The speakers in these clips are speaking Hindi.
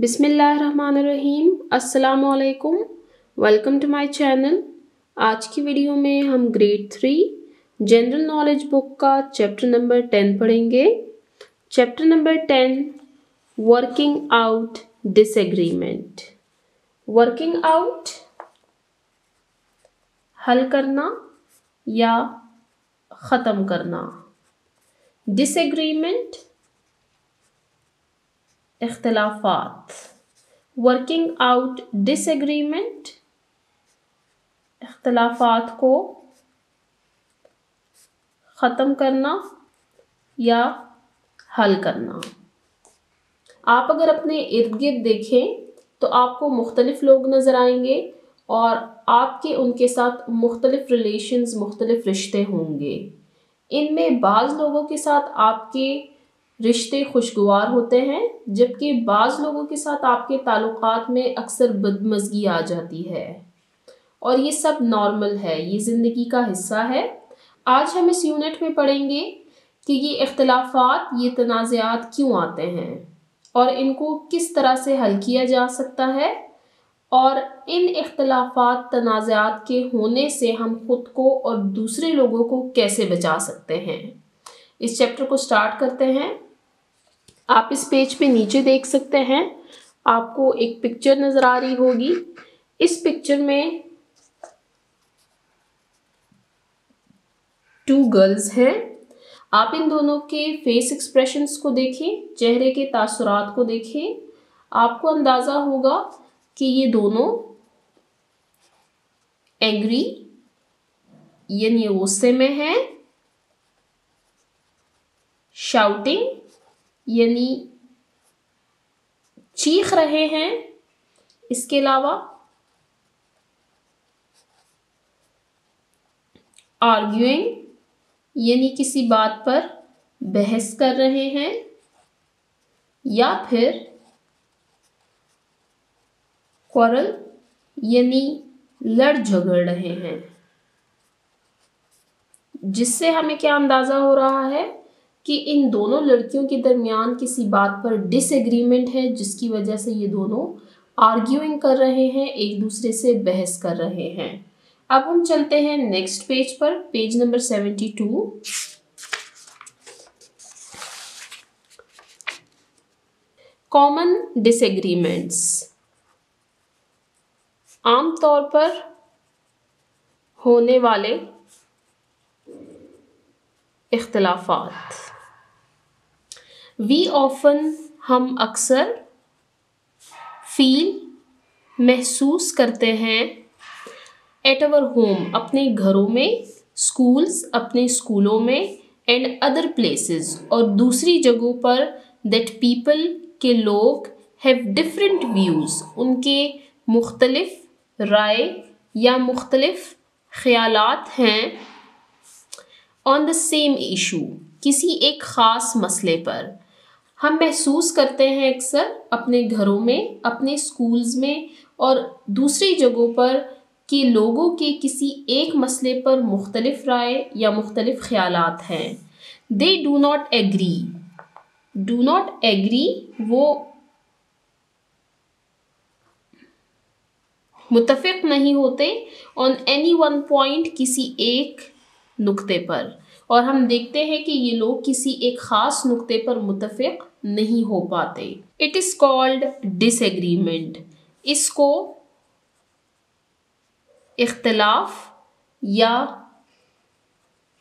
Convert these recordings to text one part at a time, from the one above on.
बिस्मिल्लाहिर्रहमानिर्रहीम। अस्सलामुअलैकुम। Welcome to my channel. आज की वीडियो में हम ग्रेड 3 जनरल नॉलेज बुक का चैप्टर नंबर 10 पढ़ेंगे। Chapter number 10 working out disagreement. Working out हल करना या ख़त्म करना। डिसएग्रीमेंट इख्तिलाफात। वर्किंग आउट डिसएग्रीमेंट इख्तिलाफात को ख़त्म करना या हल करना। आप अगर अपने इर्द गिर्द देखें तो आपको मुख्तलिफ लोग नज़र आएंगे और आपके उनके साथ मुख्तलिफ रिलेशंस, मुख्तलिफ रिश्ते होंगे। इनमें बाज़ लोगों के साथ आपके रिश्ते खुशगवार होते हैं, जबकि बाज़ लोगों के साथ आपके ताल्लुकात में अक्सर बदमज़गी आ जाती है। और ये सब नॉर्मल है, ये ज़िंदगी का हिस्सा है। आज हम इस यूनिट में पढ़ेंगे कि ये इख्तिलाफात, ये तनाज़ात क्यों आते हैं और इनको किस तरह से हल किया जा सकता है, और इन इख्तिलाफात तनाज़ात के होने से हम खुद को और दूसरे लोगों को कैसे बचा सकते हैं। इस चैप्टर को स्टार्ट करते हैं। आप इस पेज पे नीचे देख सकते हैं, आपको एक पिक्चर नज़र आ रही होगी। इस पिक्चर में 2 गर्ल्स हैं। आप इन दोनों के फेस एक्सप्रेशंस को देखें, चेहरे के तासुरात को देखें। आपको अंदाज़ा होगा कि ये दोनों एंग्री यानी गुस्से में हैं, शाउटिंग यानी चीख रहे हैं। इसके अलावा आर्ग्यूइंग यानी किसी बात पर बहस कर रहे हैं, या फिर क्वारल यानी लड़ झगड़ रहे हैं, जिससे हमें क्या अंदाज़ा हो रहा है कि इन दोनों लड़कियों के दरमियान किसी बात पर डिसएग्रीमेंट है, जिसकी वजह से ये दोनों आर्ग्यूइंग कर रहे हैं, एक दूसरे से बहस कर रहे हैं। अब हम चलते हैं नेक्स्ट पेज पर, पेज नंबर 72। Common disagreements. आमतौर पर होने वाले इख्तिलाफात। वी ऑफन हम अक्सर फील महसूस करते हैं एट अवर होम अपने घरों में, स्कूल्स अपने स्कूलों में, एंड अदर प्लेसेस और दूसरी जगहों पर, दैट पीपल के लोग हैव डिफरेंट व्यूज़ उनके मुख्तलिफ राय या मुख्तलिफ ख्यालात हैं ऑन द सेम इशू किसी एक ख़ास मसले पर। हम महसूस करते हैं अक्सर अपने घरों में, अपने स्कूल्स में और दूसरी जगहों पर कि लोगों के किसी एक मसले पर मुख्तलिफ राय या मुख्तलिफ ख्यालात हैं। They do not agree. Do not agree वो मुत्तफ़िक़ नहीं होते ऑन एनी वन पॉइंट किसी एक नुक्ते पर, और हम देखते हैं कि ये लोग किसी एक ख़ास नुक्ते पर मुत्तफ़िक़ नहीं हो पाते। It is called disagreement. इसको इख्तिलाफ या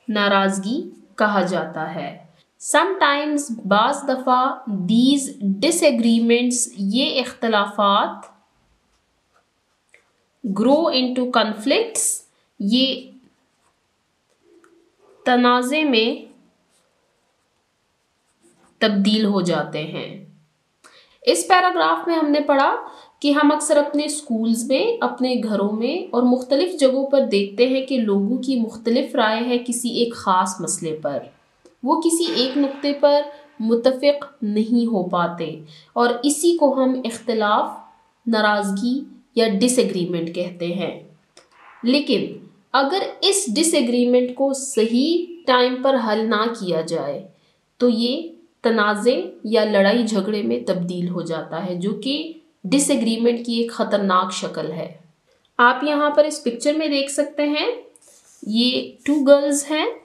नाराज़गी कहा जाता है। समटाइम्स बाज़ दफ़ा दीज डिसएग्रीमेंट्स, ये इख्तिलाफात, ग्रो इनटू कॉन्फ्लिक्ट्स, ये तनाज़े में तब्दील हो जाते हैं। इस पैराग्राफ में हमने पढ़ा कि हम अक्सर अपने स्कूल्स में, अपने घरों में और मुख्तलिफ जगहों पर देखते हैं कि लोगों की मुख्तलिफ राय है किसी एक ख़ास मसले पर। वो किसी एक नुक्ते पर मुत्तफ़िक़ नहीं हो पाते, और इसी को हम इख्तिलाफ, नाराज़गी या डिसएग्रीमेंट कहते हैं। लेकिन अगर इस डिसएग्रीमेंट को सही टाइम पर हल ना किया जाए तो ये तनाज़े या लड़ाई झगड़े में तब्दील हो जाता है, जो कि डिसएग्रीमेंट की एक ख़तरनाक शक्ल है। आप यहाँ पर इस पिक्चर में देख सकते हैं, ये 2 गर्ल्स हैं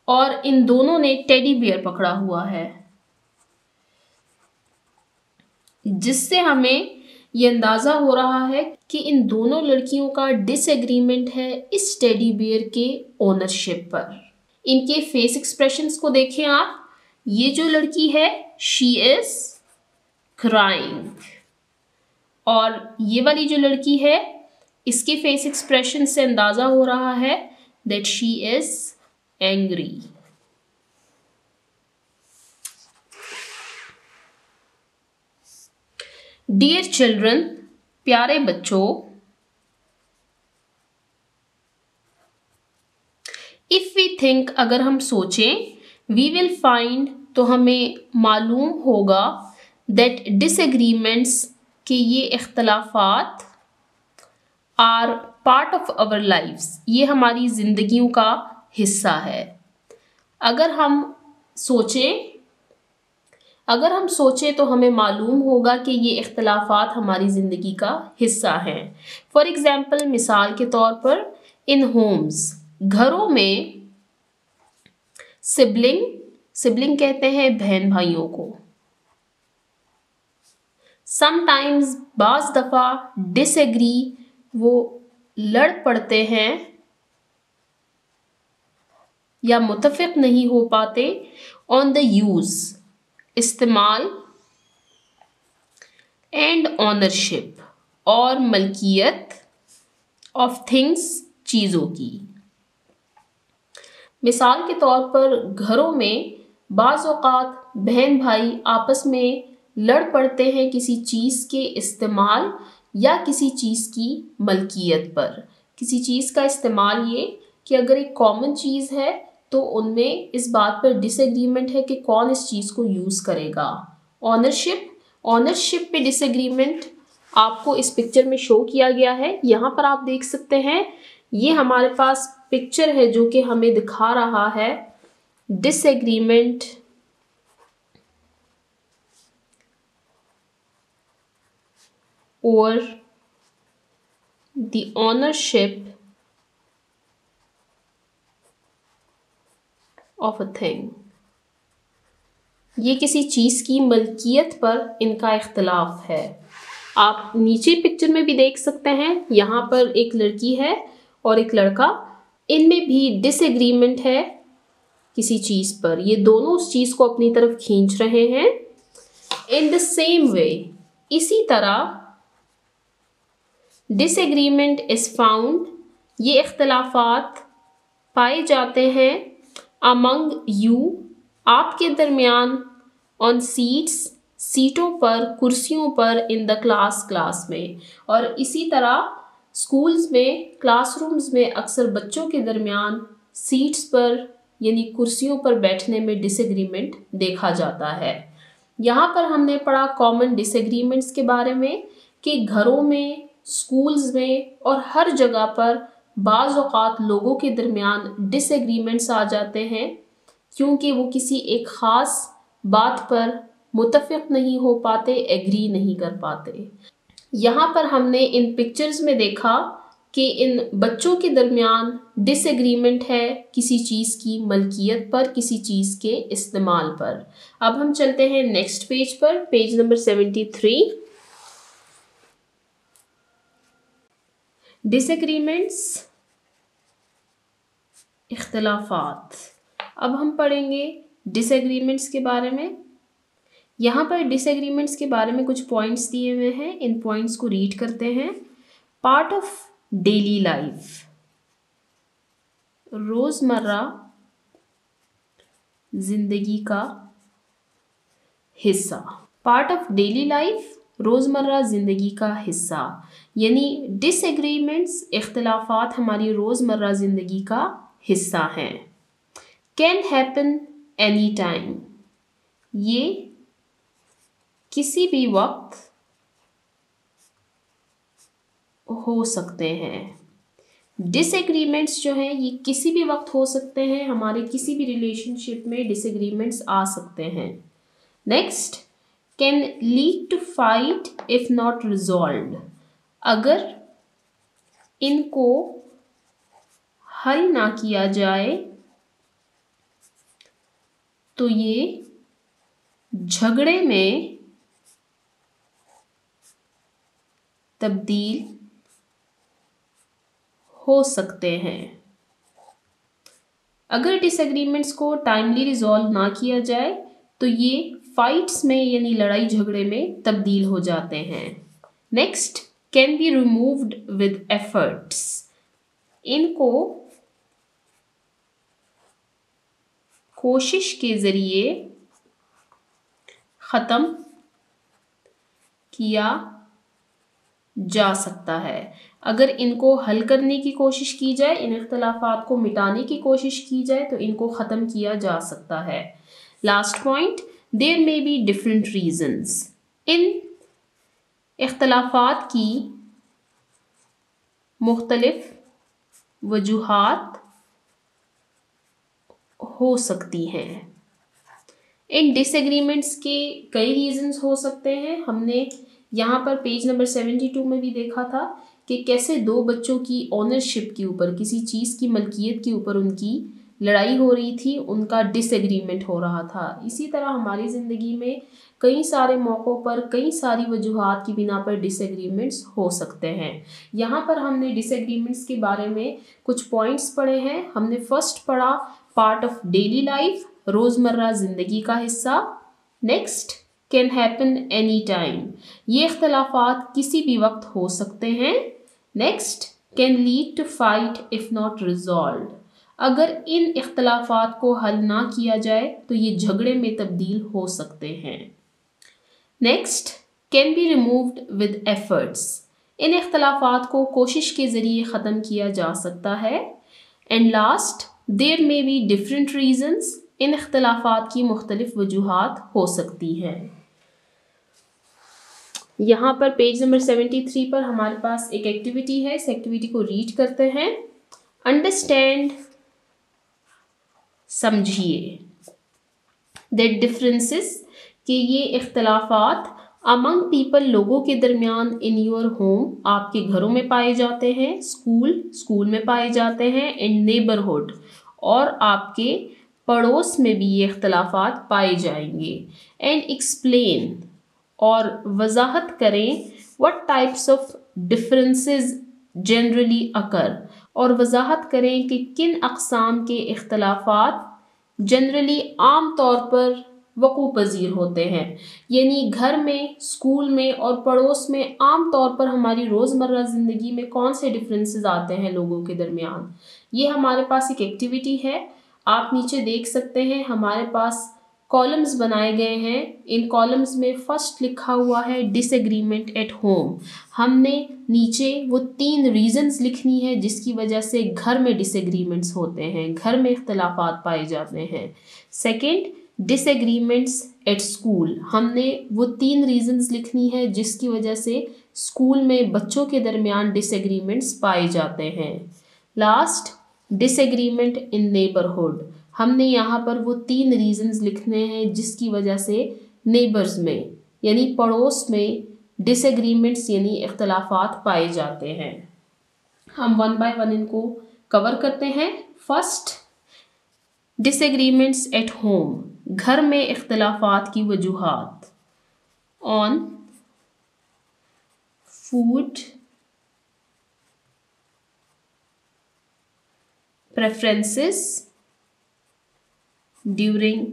और इन दोनों ने टेडी बियर पकड़ा हुआ है, जिससे हमें ये अंदाज़ा हो रहा है कि इन दोनों लड़कियों का डिसएग्रीमेंट है इस टेडी बियर के ओनरशिप पर। इनके फेस एक्सप्रेशंस को देखें आप। ये जो लड़की है, शी इज क्राइंग, और ये वाली जो लड़की है, इसके फेस एक्सप्रेशन से अंदाज़ा हो रहा है that she is angry. Dear children, प्यारे बच्चों, इफ वी थिंक, अगर हम सोचें, वी विल फाइंड, तो हमें मालूम होगा, दैट डिसएग्रीमेंट्स, कि ये इख्तलाफात, are part of our lifes, ये हमारी ज़िंदगियों का हिस्सा है। अगर हम सोचें तो हमें मालूम होगा कि ये इख्तलाफात हमारी ज़िंदगी का हिस्सा हैं। फॉर एग्ज़ाम्पल, मिसाल के तौर पर, इन होम्स, घरों में, सिबलिंग कहते हैं बहन भाइयों को, समटाइम्स, बाज़ दफ़ा, डिसएग्री, वो लड़ पड़ते हैं या मुत्तफ़िक़ नहीं हो पाते, ऑन द यूज़, इस्तेमाल, एंड ऑनरशिप, और मलकियत, ऑफ थिंग्स, चीज़ों की। मिसाल के तौर पर, घरों में बाज़ औक़ात बहन भाई आपस में लड़ पड़ते हैं किसी चीज़ के इस्तेमाल या किसी चीज़ की मलकियत पर। किसी चीज़ का इस्तेमाल ये कि अगर एक कॉमन चीज़ है तो उनमें इस बात पर डिसएग्रीमेंट है कि कौन इस चीज़ को यूज़ करेगा। ऑनरशिप पे डिसएग्रीमेंट आपको इस पिक्चर में शो किया गया है। यहाँ पर आप देख सकते हैं, ये हमारे पास पिक्चर है जो कि हमें दिखा रहा है disagreement over the ownership of a thing. ये किसी चीज़ की मलकियत पर इनका इख्तलाफ है। आप नीचे पिक्चर में भी देख सकते हैं, यहाँ पर एक लड़की है और एक लड़का, इनमें भी डिसएग्रीमेंट है किसी चीज़ पर। ये दोनों उस चीज़ को अपनी तरफ खींच रहे हैं। इन द सेम वे, इसी तरह, डिसएग्रीमेंट इज़ फाउंड, ये इख्तलाफात पाए जाते हैं, अमंग यू, आपके दरमियान, ऑन सीट्स, सीटों पर, कुर्सियों पर, इन द क्लास में। और इसी तरह स्कूल्स में, क्लासरूम्स में अक्सर बच्चों के दरमियान सीट्स पर यानी कुर्सियों पर बैठने में डिसएग्रीमेंट देखा जाता है। यहाँ पर हमने पढ़ा कॉमन डिसएग्रीमेंट्स के बारे में कि घरों में, स्कूल्स में और हर जगह पर बाज़ औक़ात लोगों के दरमियान डिसएग्रीमेंट्स आ जाते हैं क्योंकि वो किसी एक ख़ास बात पर मुत्तफ़िक़ नहीं हो पाते, एग्री नहीं कर पाते। यहाँ पर हमने इन पिक्चर्स में देखा कि इन बच्चों के दरमियान डिसएग्रीमेंट है किसी चीज़ की मलकियत पर, किसी चीज़ के इस्तेमाल पर। अब हम चलते हैं नेक्स्ट पेज पर, पेज नंबर 73। डिसएग्रीमेंट्स, इख्तलाफात। अब हम पढ़ेंगे डिसएग्रीमेंट्स के बारे में। यहाँ पर डिसएग्रीमेंट्स के बारे में कुछ पॉइंट्स दिए हुए हैं, इन पॉइंट्स को रीड करते हैं। पार्ट ऑफ डेली लाइफ, रोज़मर्रा जिंदगी का हिस्सा। पार्ट ऑफ डेली लाइफ, रोज़मर्रा ज़िंदगी का हिस्सा, यानी डिसएग्रीमेंट्स, इख्तलाफात हमारी रोज़मर्रा ज़िंदगी का हिस्सा हैं। कैन हैपन एनी टाइम, ये किसी भी वक्त हो सकते हैं। डिसएग्रीमेंट्स जो हैं ये किसी भी वक्त हो सकते हैं, हमारे किसी भी रिलेशनशिप में डिसएग्रीमेंट्स आ सकते हैं। Next, can lead to fight if not resolved. अगर इनको हल ना किया जाए तो ये झगड़े में तब्दील हो सकते हैं। अगर डिसएग्रीमेंट्स को टाइमली रिजॉल्व ना किया जाए तो ये फाइट्स में यानी लड़ाई झगड़े में तब्दील हो जाते हैं। Next, can be removed with efforts. इनको कोशिश के जरिए ख़त्म किया जा सकता है। अगर इनको हल करने की कोशिश की जाए, इन इख्तलाफात को मिटाने की कोशिश की जाए तो इनको ख़त्म किया जा सकता है। Last point, there may be different reasons. इन इख्तलाफात की मुख्तलिफ वजूहात हो सकती हैं। इन डिसएग्रीमेंट्स के कई रीजंस हो सकते हैं। हमने यहाँ पर पेज नंबर 72 में भी देखा था कि कैसे दो बच्चों की ओनरशिप के ऊपर, किसी चीज़ की मलकियत के ऊपर उनकी लड़ाई हो रही थी, उनका डिसएग्रीमेंट हो रहा था। इसी तरह हमारी ज़िंदगी में कई सारे मौक़ों पर कई सारी वजूहात की बिना पर डिसएग्रीमेंट्स हो सकते हैं। यहाँ पर हमने डिसएग्रीमेंट्स के बारे में कुछ पॉइंट्स पढ़े हैं। हमने फर्स्ट पढ़ा पार्ट ऑफ डेली लाइफ, रोज़मर्रा ज़िंदगी का हिस्सा। Next, can happen any time. ये इख्तलाफात किसी भी वक्त हो सकते हैं। Next, can lead to fight if not resolved. अगर इन इख्तलाफात को हल ना किया जाए तो ये झगड़े में तब्दील हो सकते हैं। Next, can be removed with efforts. इन इख्तलाफात को कोशिश के ज़रिए ख़त्म किया जा सकता है। And last, there may be different reasons. इन इख्तलाफात की मुख्तलिफ वजूहात हो सकती हैं। यहाँ पर पेज नंबर 73 पर हमारे पास एक एक्टिविटी है। इस एक्टिविटी को रीड करते हैं। अंडरस्टैंड, समझिए, दैट डिफरेंसेस, कि ये इख्तलाफात अमंग पीपल, लोगों के दरमियान, इन योर होम, आपके घरों में पाए जाते हैं, स्कूल में पाए जाते हैं, एंड नेबरहुड, और आपके पड़ोस में भी ये इख्तलाफात पाए जाएंगे। एंड एक्सप्लेन, और वजाहत करें, what types of differences generally अकर, और वजाहत करें कि किन अक़साम के इख्तलाफात जनरली आम तौर पर वक़ू पज़ीर होते हैं। यानी घर में, स्कूल में और पड़ोस में आम तौर पर हमारी रोज़मर्रा ज़िंदगी में कौन से डिफरेंसेस आते हैं लोगों के दरमियान। ये हमारे पास एक एक्टिविटी है। आप नीचे देख सकते हैं हमारे पास कॉलम्स बनाए गए हैं। इन कॉलम्स में फर्स्ट लिखा हुआ है डिसएग्रीमेंट एट होम। हमने नीचे वो 3 रीजंस लिखनी है जिसकी वजह से घर में डिसएग्रीमेंट्स होते हैं, घर में इख्तलाफात पाए जाते हैं। Second, disagreements at school. हमने वो 3 रीजंस लिखनी है जिसकी वजह से स्कूल में बच्चों के दरमियान डिसएग्रीमेंट्स पाए जाते हैं। लास्ट, डिसएग्रीमेंट इन नेबरहुड। हमने यहाँ पर वो 3 रीजंस लिखने हैं जिसकी वजह से नेबर्स में यानी पड़ोस में डिसएग्रीमेंट्स यानी इख्तलाफात पाए जाते हैं। हम 1 बाय 1 इनको कवर करते हैं। फर्स्ट, डिसएग्रीमेंट्स एट होम, घर में इख्तलाफात की वजूहात। On food preferences during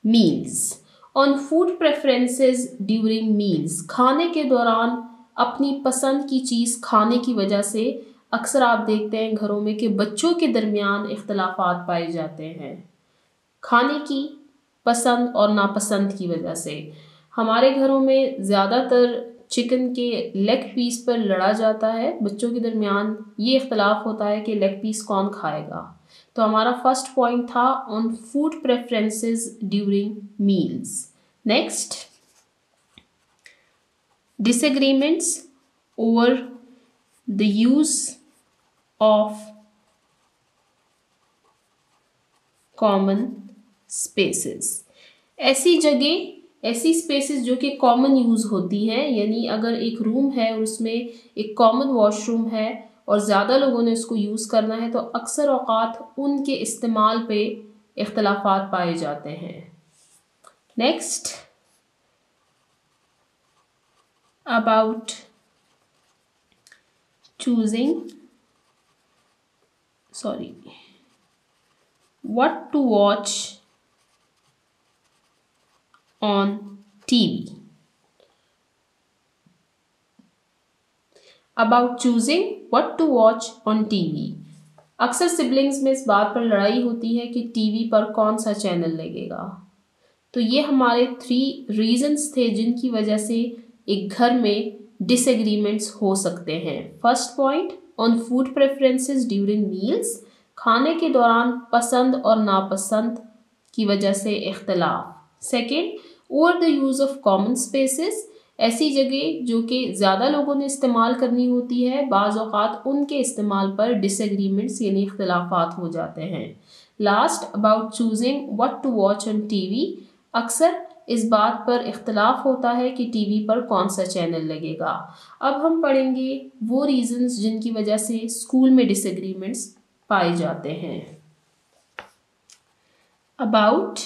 meals. On food preferences during meals, खाने के दौरान अपनी पसंद की चीज़ खाने की वजह से अक्सर आप देखते हैं घरों में कि बच्चों के दरमियान इख्तलाफात पाए जाते हैं खाने की पसंद और नापसंद की वजह से। हमारे घरों में ज़्यादातर चिकन के लेग पीस पर लड़ा जाता है। बच्चों के दरमियान ये इख्तलाफ होता है कि लेग पीस कौन खाएगा। तो हमारा फर्स्ट पॉइंट था on food preferences during meals. Next, disagreements over the use of common spaces. ऐसी जगह, ऐसी स्पेसेस जो कि कॉमन यूज़ होती हैं, यानी अगर एक रूम है और उसमें एक कॉमन वॉशरूम है और ज़्यादा लोगों ने उसको यूज़ करना है, तो अक्सर औक़ात उनके इस्तेमाल पे इख्तलाफात पाए जाते हैं। Next, about choosing what to watch on TV. About choosing what to watch on TV. अक्सर सिबलिंग्स में इस बात पर लड़ाई होती है कि टीवी पर कौन सा चैनल लगेगा। तो ये हमारे 3 रीजंस थे जिनकी वजह से एक घर में डिसएग्रीमेंट्स हो सकते हैं। First point, on food preferences during meals, खाने के दौरान पसंद और नापसंद की वजह से इख्तलाफ। Second, over the use of common spaces, ऐसी जगह जो कि ज़्यादा लोगों ने इस्तेमाल करनी होती है, बाज़ औक़ात उनके इस्तेमाल पर डिसएग्रीमेंट्स यानी इख्तलाफात हो जाते हैं। Last, about choosing what to watch on TV, अक्सर इस बात पर इख्तलाफ होता है कि टीवी पर कौन सा चैनल लगेगा। अब हम पढ़ेंगे वो रीज़न्स जिनकी वजह से स्कूल में डिसएग्रीमेंट्स पाए जाते हैं। अबाउट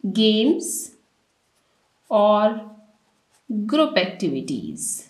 गेम्स और ग्रुप एक्टिविटीज़।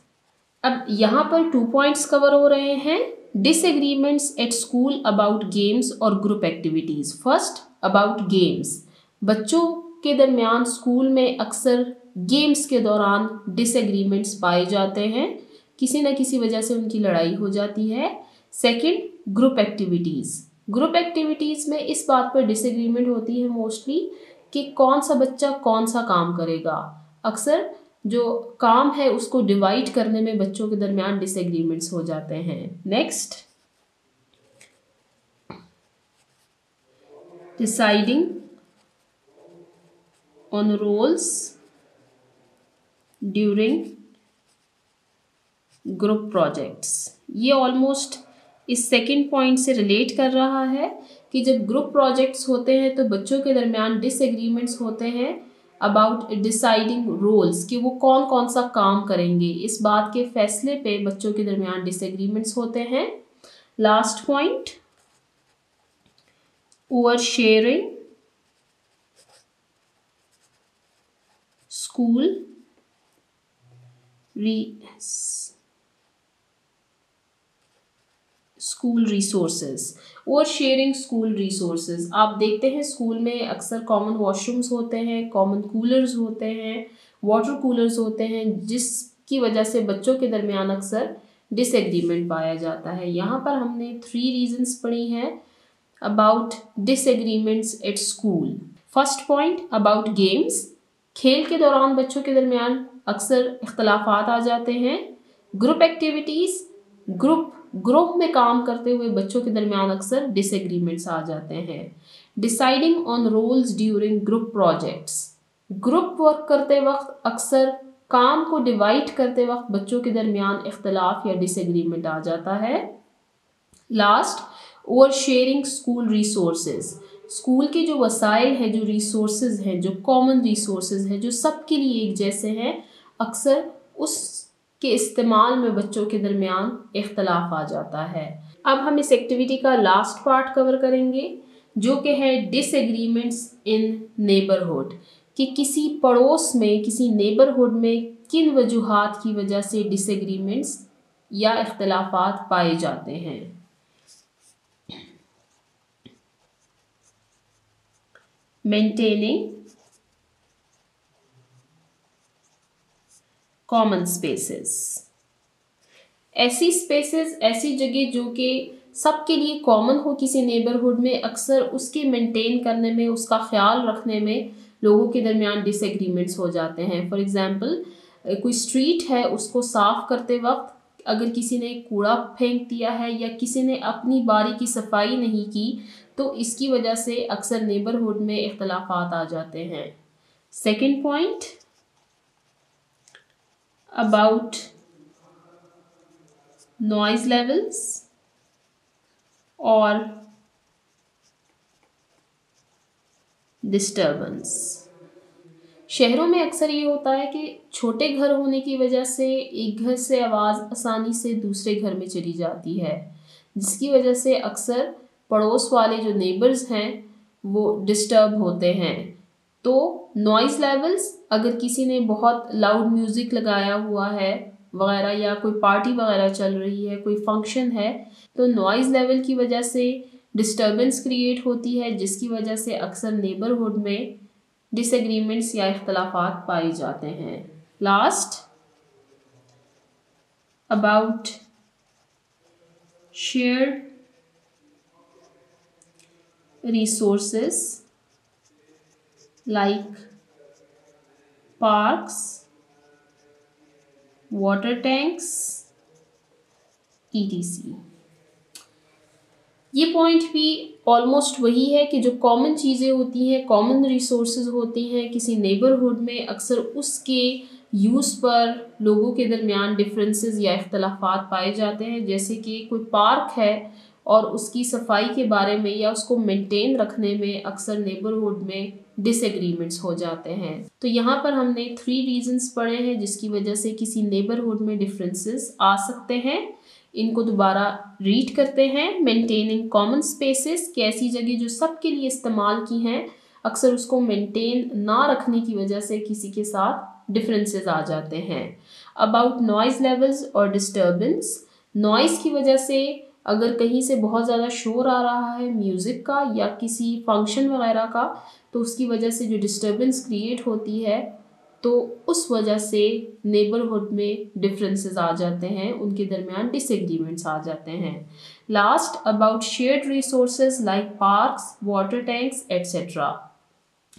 अब यहाँ पर 2 पॉइंट्स कवर हो रहे हैं। Disagreements at school about games और group activities. First, about games. बच्चों के दरमियान स्कूल में अक्सर गेम्स के दौरान डिसएग्रीमेंट्स पाए जाते हैं, किसी न किसी वजह से उनकी लड़ाई हो जाती है। Second, group activities. Group activities में इस बात पर डिसएग्रीमेंट होती है मोस्टली कि कौन सा बच्चा कौन सा काम करेगा। अक्सर जो काम है उसको डिवाइड करने में बच्चों के दरमियान डिसएग्रीमेंट्स हो जाते हैं। Next, deciding on roles during group projects. ये ऑलमोस्ट इस सेकंड पॉइंट से रिलेट कर रहा है कि जब ग्रुप प्रोजेक्ट्स होते हैं तो बच्चों के दरमियान डिसएग्रीमेंट्स होते हैं अबाउट डिसाइडिंग रोल्स, कि वो कौन कौन सा काम करेंगे। इस बात के फैसले पे बच्चों के दरमियान डिसएग्रीमेंट्स होते हैं। Last point, over sharing school resources. और शेयरिंग स्कूल रिसोर्सेज, आप देखते हैं स्कूल में अक्सर कॉमन वॉशरूम्स होते हैं, कॉमन कूलर्स होते हैं, वाटर कूलर्स होते हैं, जिसकी वजह से बच्चों के दरमियान अक्सर डिसएग्रीमेंट पाया जाता है। यहाँ पर हमने 3 रीजंस पढ़ी हैं about disagreements at school. First point, about games. खेल के दौरान बच्चों के दरमियान अक्सर इख्तलाफात आ जाते हैं। ग्रुप एक्टिविटीज़, ग्रुप में काम करते हुए बच्चों के दरमियान अक्सर डिसएग्रीमेंट्स आ जाते हैं। Deciding on roles during group projects, group work करते वक्त अक्सर काम को डिवाइड करते वक्त बच्चों के दरमियान इख्तलाफ या डिसएग्रीमेंट आ जाता है। Last, over sharing school resources. School के जो वसाइल हैं, जो रिसोर्सेज हैं, जो कॉमन रिसोर्सेज हैं, जो सबके लिए एक जैसे हैं, अक्सर उसके इस्तेमाल में बच्चों के दरमियान इख्तलाफ आ जाता है। अब हम इस एक्टिविटी का लास्ट पार्ट कवर करेंगे जो कि है डिसएग्रीमेंट्स इन नेबरहुड, कि किसी पड़ोस में, किसी नेबरहुड में किन वजूहात की वजह से डिसएग्रीमेंट्स या इख्तलाफात पाए जाते हैं। Maintaining common spaces. ऐसी स्पेसेस, ऐसी जगह जो कि सबके लिए कॉमन हो किसी नेबरहुड में, अक्सर उसके मेंटेन करने में, उसका ख्याल रखने में लोगों के दरमियान डिसएग्रीमेंट्स हो जाते हैं। फॉर एग्जांपल, कोई स्ट्रीट है, उसको साफ़ करते वक्त अगर किसी ने कूड़ा फेंक दिया है या किसी ने अपनी बारी की सफाई नहीं की, तो इसकी वजह से अक्सर नेबरहुड में इख्तलाफात आ जाते हैं। Second point, about noise levels और डिस्टर्बेंस। शहरों में अक्सर ये होता है कि छोटे घर होने की वजह से एक घर से आवाज़ आसानी से दूसरे घर में चली जाती है, जिसकी वजह से अक्सर पड़ोस वाले जो नेबर्स हैं वो डिस्टर्ब होते हैं। तो नॉइज़ लेवल्स, अगर किसी ने बहुत लाउड म्यूज़िक लगाया हुआ है वगैरह, या कोई पार्टी वगैरह चल रही है, कोई फंक्शन है, तो नॉइज़ लेवल की वजह से डिस्टर्बेंस क्रिएट होती है, जिसकी वजह से अक्सर नेबरहुड में डिसएग्रीमेंट्स या इख्तलाफात पाए जाते हैं। Last, about shared resources like parks, water tanks, etc. ये पॉइंट भी ऑलमोस्ट वही है कि जो कॉमन चीज़ें होती हैं, कॉमन रिसोर्सेज होती हैं किसी नेबरहुड में, अक्सर उसके यूज़ पर लोगों के दरमियान डिफरेंसेस या इख्तलाफात पाए जाते हैं। जैसे कि कोई पार्क है और उसकी सफाई के बारे में या उसको मेंटेन रखने में अक्सर नेबरहुड में डिसएग्रीमेंट्स हो जाते हैं। तो यहाँ पर हमने 3 रीजंस पढ़े हैं जिसकी वजह से किसी नेबरहुड में डिफरेंसेस आ सकते हैं। इनको दोबारा रीड करते हैं। मेंटेनिंग कॉमन स्पेसेस, कि ऐसी जगह जो सबके लिए इस्तेमाल की हैं, अक्सर उसको मेंटेन ना रखने की वजह से किसी के साथ डिफरेंसेस आ जाते हैं। अबाउट नॉइज़ लेवल्स और डिस्टर्बेंस, नॉइज़ की वजह से अगर कहीं से बहुत ज़्यादा शोर आ रहा है म्यूज़िक का या किसी फंक्शन वगैरह का, तो उसकी वजह से जो डिस्टर्बेंस क्रिएट होती है, तो उस वजह से नेबरहुड में डिफरेंसेस आ जाते हैं, उनके दरमियान डिसएग्रीमेंट्स आ जाते हैं। Last, about shared resources like parks, water tanks etcetera.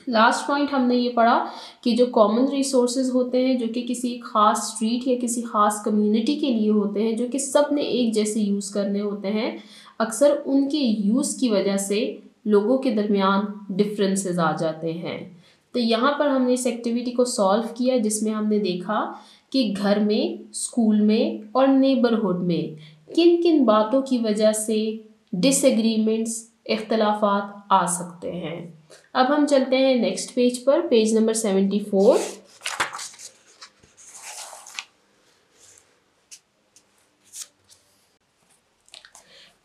Last point हमने ये पढ़ा कि जो कॉमन रिसोर्सेज होते हैं जो कि किसी ख़ास स्ट्रीट या किसी ख़ास कम्युनिटी के लिए होते हैं, जो कि सब ने एक जैसे यूज़ करने होते हैं, अक्सर उनके यूज़ की वजह से लोगों के दरमियान डिफरेंसेस आ जाते हैं। तो यहाँ पर हमने इस एक्टिविटी को सॉल्व किया जिसमें हमने देखा कि घर में, स्कूल में और नेबरहुड में किन किन बातों की वजह से डिसएग्रीमेंट्स, इख्तलाफात आ सकते हैं। अब हम चलते हैं नेक्स्ट पेज पर, page number 74।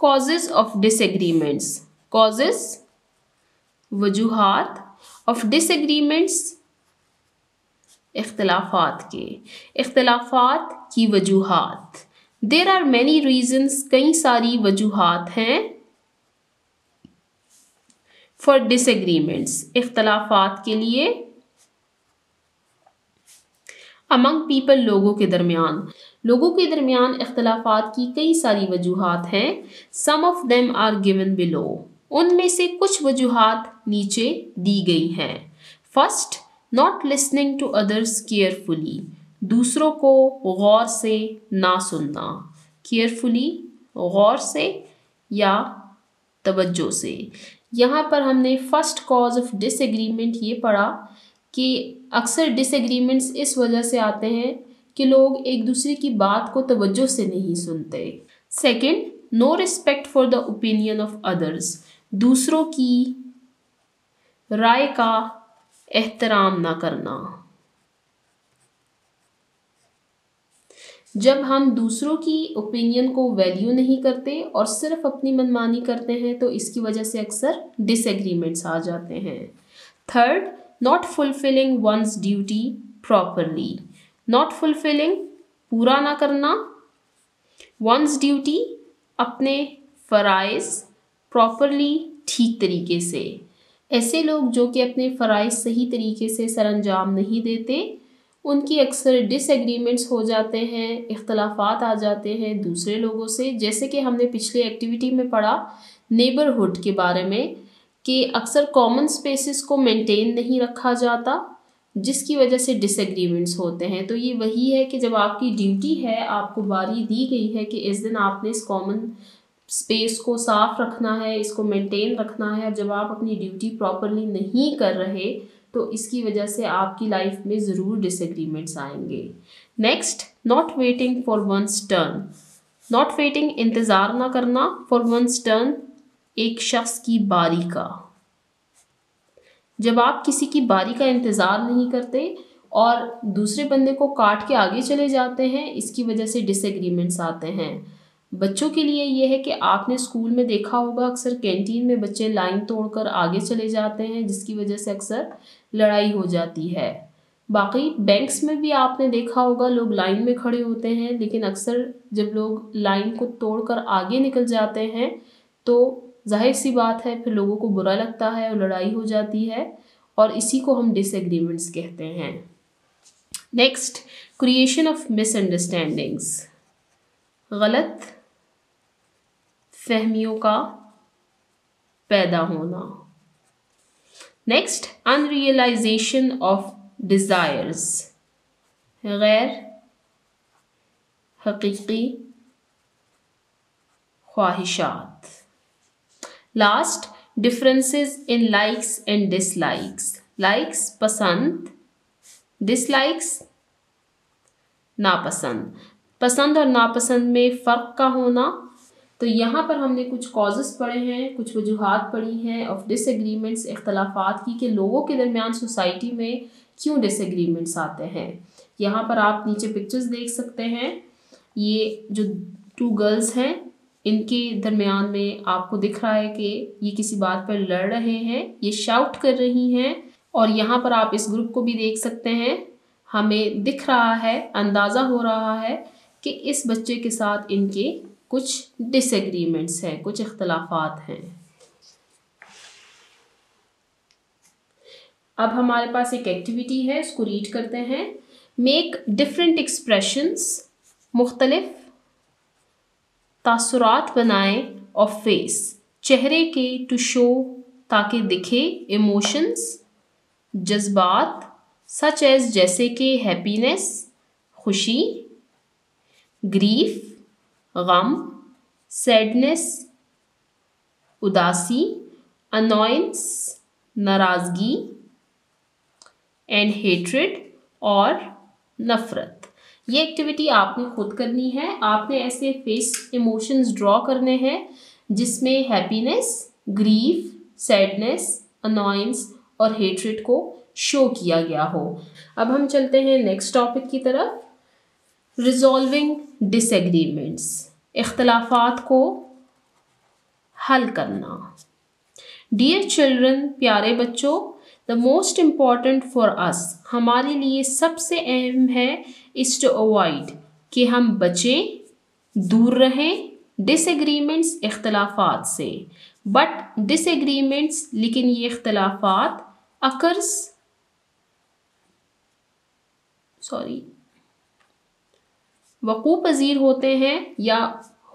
Causes of disagreements. Causes, वजूहात, ऑफ डिसएग्रीमेंट्स, इख्तलाफात के, इख्तलाफात की वजूहात। देयर आर मैनी रीजन्स, कई सारी वजूहात हैं। फॉर डिसएग्रीमेंट्स, इख्तलाफात के लिए। अमंग पीपल, लोगों के दरमियान, लोगों के दरमियान इख्तलाफात की कई सारी वजूहात हैं। Some of them are given below, उनमें से कुछ वजूहात नीचे दी गई हैं। First, not listening to others carefully, दूसरों को गौर से ना सुनना। केयरफुली, गौर से या तवज्जो से। यहाँ पर हमने फर्स्ट कॉज ऑफ डिसएग्रीमेंट ये पढ़ा कि अक्सर डिसएग्रीमेंट्स इस वजह से आते हैं कि लोग एक दूसरे की बात को तवज्जो से नहीं सुनते। Second, no respect for the opinion of others, दूसरों की राय का एहतराम ना करना। जब हम दूसरों की ओपिनियन को वैल्यू नहीं करते और सिर्फ अपनी मनमानी करते हैं तो इसकी वजह से अक्सर डिसएग्रीमेंट्स आ जाते हैं। Third, not fulfilling once duty properly, not fulfilling, पूरा ना करना, वंस ड्यूटी, अपने फ़राइज़, प्रॉपरली, ठीक तरीके से। ऐसे लोग जो कि अपने फ़राइज़ सही तरीके से सरअंजाम नहीं देते, उनकी अक्सर डिसएग्रीमेंट्स हो जाते हैं, इख्तलाफात आ जाते हैं दूसरे लोगों से। जैसे कि हमने पिछले एक्टिविटी में पढ़ा नेबरहुड के बारे में कि अक्सर कॉमन स्पेसेस को मेंटेन नहीं रखा जाता, जिसकी वजह से डिसएग्रीमेंट्स होते हैं। तो ये वही है कि जब आपकी ड्यूटी है, आपको बारी दी गई है कि इस दिन आपने इस कॉमन स्पेस को साफ रखना है, इसको मेंटेन रखना है, जब आप अपनी ड्यूटी प्रॉपरली नहीं कर रहे तो इसकी वजह से आपकी लाइफ में ज़रूर डिसएग्रीमेंट्स आएंगे। Next, not waiting for one's turn, not waiting, इंतज़ार ना करना, फॉर वंस टर्न, एक शख्स की बारी का। जब आप किसी की बारी का इंतज़ार नहीं करते और दूसरे बंदे को काट के आगे चले जाते हैं, इसकी वजह से डिसएग्रीमेंट्स आते हैं। बच्चों के लिए ये है कि आपने स्कूल में देखा होगा अक्सर कैंटीन में बच्चे लाइन तोड़कर आगे चले जाते हैं, जिसकी वजह से अक्सर लड़ाई हो जाती है। बाकी बैंक्स में भी आपने देखा होगा लोग लाइन में खड़े होते हैं, लेकिन अक्सर जब लोग लाइन को तोड़कर आगे निकल जाते हैं तो जाहिर सी बात है फिर लोगों को बुरा लगता है और लड़ाई हो जाती है, और इसी को हम डिसएग्रीमेंट्स कहते हैं। नेक्स्ट, क्रिएशन ऑफ मिसअंडरस्टैंडिंग्स, गलत फहमियों का पैदा होना। नेक्स्ट, अनरियलाइजेशन ऑफ डिज़ायर्स, गैर हकीकी ख्वाहिशात। Last, differences in likes and dislikes, likes पसंद, डिसलाइक्स नापसंद। पसंद और नापसंद में फ़र्क का होना। तो यहाँ पर हमने कुछ कॉजेस पढ़े हैं, कुछ वजूहात पढ़ी हैं ऑफ डिसएग्रीमेंट्स, इख्तलाफात की, कि लोगों के दरमियान सोसाइटी में क्यों डिसएग्रीमेंट्स आते हैं। यहाँ पर आप नीचे पिक्चर्स देख सकते हैं, ये जो 2 गर्ल्स हैं इनके दरमियान में आपको दिख रहा है कि ये किसी बात पर लड़ रहे हैं, ये शाउट कर रही हैं। और यहाँ पर आप इस ग्रुप को भी देख सकते हैं, हमें दिख रहा है, अंदाज़ा हो रहा है कि इस बच्चे के साथ इनके कुछ डिसएग्रीमेंट्स हैं, कुछ इख्तलाफात हैं। अब हमारे पास एक एक्टिविटी है, इसको रीड करते हैं। मेक डिफरेंट एक्सप्रेशंस, मुख्तलिफ तासुरात बनाएं ऑफ फेस, चेहरे के, टू शो ताकि दिखे, इमोशंस जज्बात, सच एज जैसे कि हैप्पीनेस खुशी, ग्रीफ गम, सैडनेस उदासी, अनॉयंस नाराज़गी, एंड हेट्रेड और नफ़रत। ये एक्टिविटी आपने खुद करनी है। आपने ऐसे फेस इमोशंस ड्रॉ करने हैं जिसमें हैप्पीनेस, ग्रीफ, सैडनेस, अनॉयंस और हेट्रेड को शो किया गया हो। अब हम चलते हैं नेक्स्ट टॉपिक की तरफ, रिजॉल्विंग डिसएग्रीमेंट्स, इख्तलाफात को हल करना। डियर चिल्ड्रन, प्यारे बच्चों, the most important for us, हमारे लिए सबसे अहम है, इज टू अवॉइड, कि हम बचें, दूर रहें, डिसएग्रीमेंट्स इख्तलाफात से। बट डिसएग्रीमेंट्स, लेकिन ये इख्तलाफात अकर्स वक़ू पज़ीर होते हैं या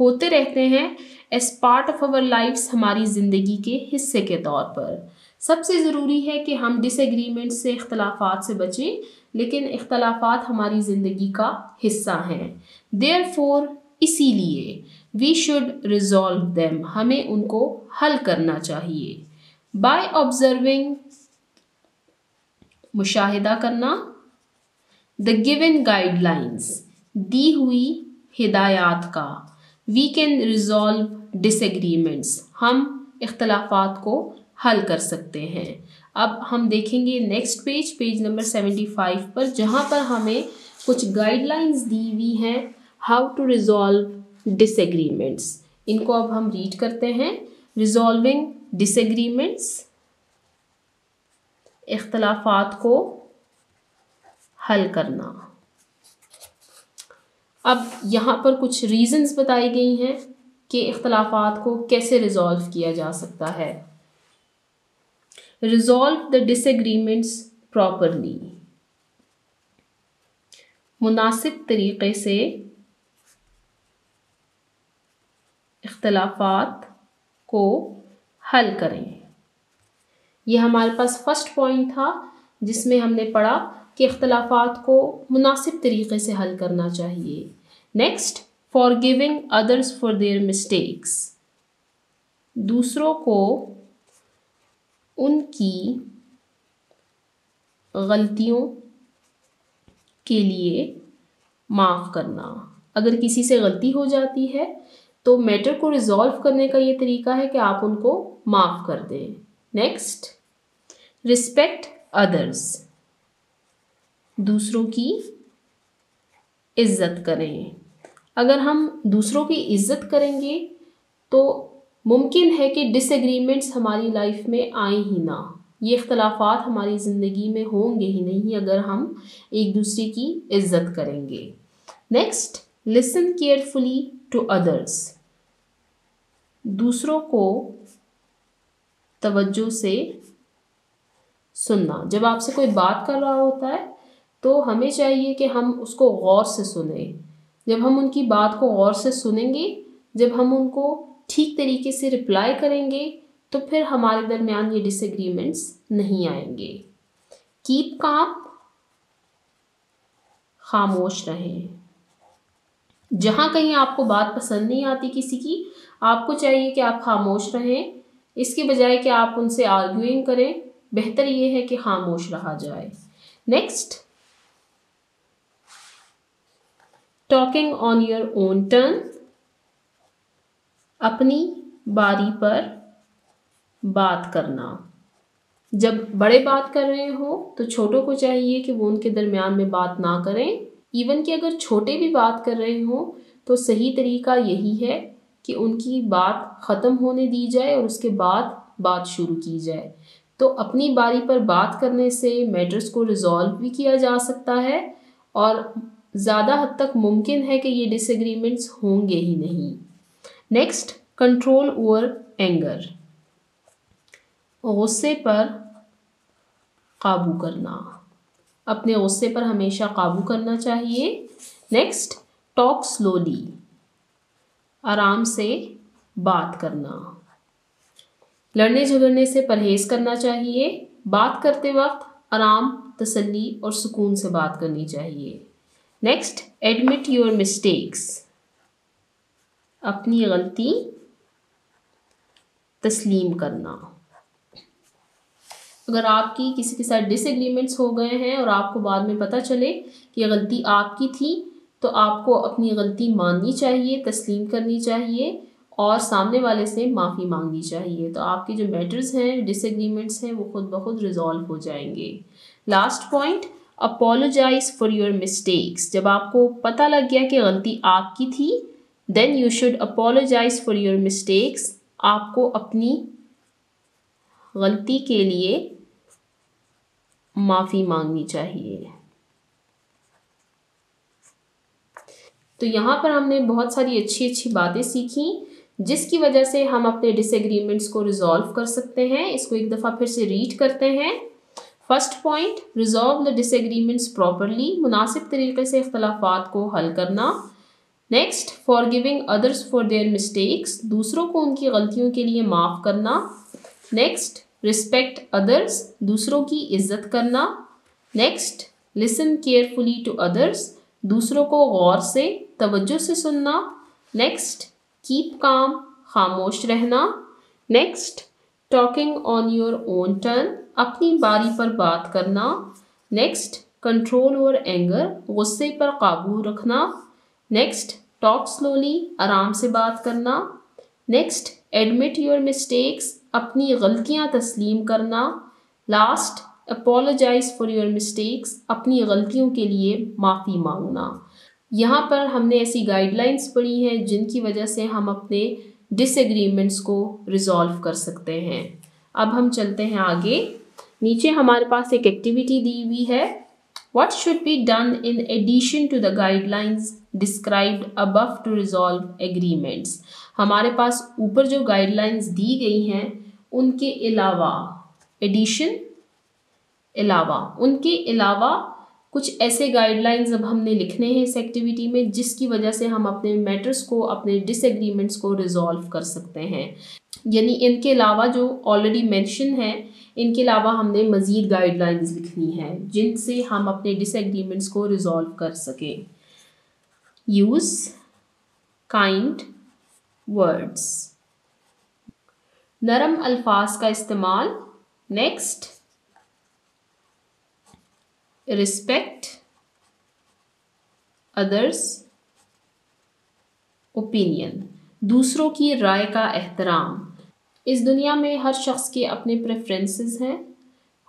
होते रहते हैं as part of our lifes, हमारी ज़िंदगी के हिस्से के तौर पर। सबसे ज़रूरी है कि हम डिसएग्रीमेंट से, इख्तलाफात से बचें, लेकिन इख्तलाफात हमारी ज़िंदगी का हिस्सा हैं। देयरफॉर, इसीलिए, वी शुड रिजॉल्व देम, हमें उनको हल करना चाहिए। बाय ऑब्जर्विंग, मुशाहिदा करना, द गिवन गाइडलाइंस, दी हुई हिदायत का, वी कैन रिजॉल्व डिसएग्रीमेंट्स, हम इख्तलाफात को हल कर सकते हैं। अब हम देखेंगे नेक्स्ट पेज नंबर 75 पर, जहाँ पर हमें कुछ गाइडलाइंस दी हुई हैं हाउ टू रिजॉल्व डिसएग्रीमेंट्स। इनको अब हम रीड करते हैं। रिजॉल्विंग डिसएग्रीमेंट्स, इख्तलाफात को हल करना। अब यहाँ पर कुछ रीजंस बताई गई हैं कि इख्तलाफात को कैसे रिजॉल्व किया जा सकता है। रिजॉल्व द डिसएग्रीमेंट्स प्रॉपरली, मुनासिब तरीक़े से इख्तलाफात को हल करें। यह हमारे पास फर्स्ट पॉइंट था जिसमें हमने पढ़ा कि इख्तलाफात को मुनासिब तरीक़े से हल करना चाहिए। Next, forgiving others for their mistakes, दूसरों को उनकी गलतियों के लिए माफ़ करना, अगर किसी से गलती हो जाती है तो मैटर को रिजॉल्व करने का ये तरीका है कि आप उनको माफ़ कर दें। नेक्स्ट, रिस्पेक्ट अदर्स, दूसरों की इज्जत करें। अगर हम दूसरों की इज्जत करेंगे तो मुमकिन है कि डिसएग्रीमेंट्स हमारी लाइफ में आए ही ना, ये इख्तलाफात हमारी ज़िंदगी में होंगे ही नहीं अगर हम एक दूसरे की इज्जत करेंगे। Next, listen carefully to others, दूसरों को तवज्जो से सुनना। जब आपसे कोई बात कर रहा होता है तो हमें चाहिए कि हम उसको गौर से सुने। जब हम उनकी बात को गौर से सुनेंगे, जब हम उनको ठीक तरीके से रिप्लाई करेंगे तो फिर हमारे दरमियान ये डिसएग्रीमेंट्स नहीं आएंगे। कीप काम, खामोश रहें। जहाँ कहीं आपको बात पसंद नहीं आती किसी की, आपको चाहिए कि आप खामोश रहें, इसके बजाय कि आप उनसे आर्ग्यूइंग करें। बेहतर ये है कि खामोश रहा जाए। Next, talking on your own turn, अपनी बारी पर बात करना। जब बड़े बात कर रहे हो तो छोटों को चाहिए कि वो उनके दरमियान में बात ना करें। इवन कि अगर छोटे भी बात कर रहे हो तो सही तरीका यही है कि उनकी बात ख़त्म होने दी जाए और उसके बाद बात शुरू की जाए। तो अपनी बारी पर बात करने से मैटर्स को रिजॉल्व भी किया जा सकता है और ज़्यादा हद तक मुमकिन है कि ये डिसएग्रीमेंट्स होंगे ही नहीं। नेक्स्ट, कंट्रोल ओवर एंगर, गुस्से पर काबू करना। अपने गुस्से पर हमेशा काबू करना चाहिए। नेक्स्ट, टॉक स्लोली, आराम से बात करना। लड़ने झगड़ने से परहेज करना चाहिए। बात करते वक्त आराम, तसल्ली और सुकून से बात करनी चाहिए। नेक्स्ट, एडमिट योर मिस्टेक्स, अपनी गलती तस्लीम करना। अगर आपकी किसी के साथ डिसएग्रीमेंट्स हो गए हैं और आपको बाद में पता चले कि ये गलती आपकी थी, तो आपको अपनी गलती माननी चाहिए, तस्लीम करनी चाहिए और सामने वाले से माफ़ी मांगनी चाहिए। तो आपके जो मैटर्स हैं, डिसएग्रीमेंट्स हैं, वो खुद ब खुद रिजॉल्व हो जाएंगे। Last point, apologise for your mistakes. जब आपको पता लग गया कि गलती आपकी थी, then you should apologise for your mistakes. आपको अपनी गलती के लिए माफ़ी मांगनी चाहिए। तो यहाँ पर हमने बहुत सारी अच्छी अच्छी बातें सीखी जिसकी वजह से हम अपने डिसएग्रीमेंट्स को रिजॉल्व कर सकते हैं। इसको एक दफ़ा फिर से रीड करते हैं। First point, resolve the disagreements properly, मुनासिब तरीके से इख्तलाफात को हल करना। Next, forgiving others for their mistakes, दूसरों को उनकी गलतियों के लिए माफ़ करना। नेक्स्ट, रिस्पेक्ट अदर्स, दूसरों की इज्जत करना। Next, listen carefully to others, दूसरों को गौर से तवज्जो से सुनना। नेक्स्ट, कीप काम, खामोश रहना। Next, talking on your own turn, अपनी बारी पर बात करना। नेक्स्ट, कंट्रोल ओवर एंगर, गुस्से पर काबू रखना। नेक्स्ट, टॉक स्लोली, आराम से बात करना। नेक्स्ट, एडमिट योर मिस्टेक्स, अपनी गलतियां तस्लीम करना। Last, apologise for your mistakes, अपनी गलतियों के लिए माफ़ी मांगना। यहाँ पर हमने ऐसी गाइडलाइंस पढ़ी हैं जिनकी वजह से हम अपने डिसएग्रीमेंट्स को रिजॉल्व कर सकते हैं। अब हम चलते हैं आगे। नीचे हमारे पास एक एक्टिविटी दी हुई है। What should be done in addition to the guidelines described above to resolve agreements? हमारे पास ऊपर जो गाइडलाइंस दी गई हैं उनके अलावा, एडिशन अलावा, उनके अलावा कुछ ऐसे गाइडलाइंस अब हमने लिखने हैं इस एक्टिविटी में जिसकी वजह से हम अपने मैटर्स को, अपने डिसएग्रीमेंट्स को रिजॉल्व कर सकते हैं। यानी इनके अलावा जो ऑलरेडी मेंशन है, इनके अलावा हमने मज़ीद गाइडलाइंस लिखनी है जिनसे हम अपने डिसएग्रीमेंट्स को रिजॉल्व कर सकें। यूज़ काइंड वर्ड्स, नरम अल्फाज का इस्तेमाल। नेक्स्ट, रिस्पेक्ट अदर्स ओपिनियन, दूसरों की राय का एहतराम। इस दुनिया में हर शख्स के अपने प्रेफरेंसेस हैं,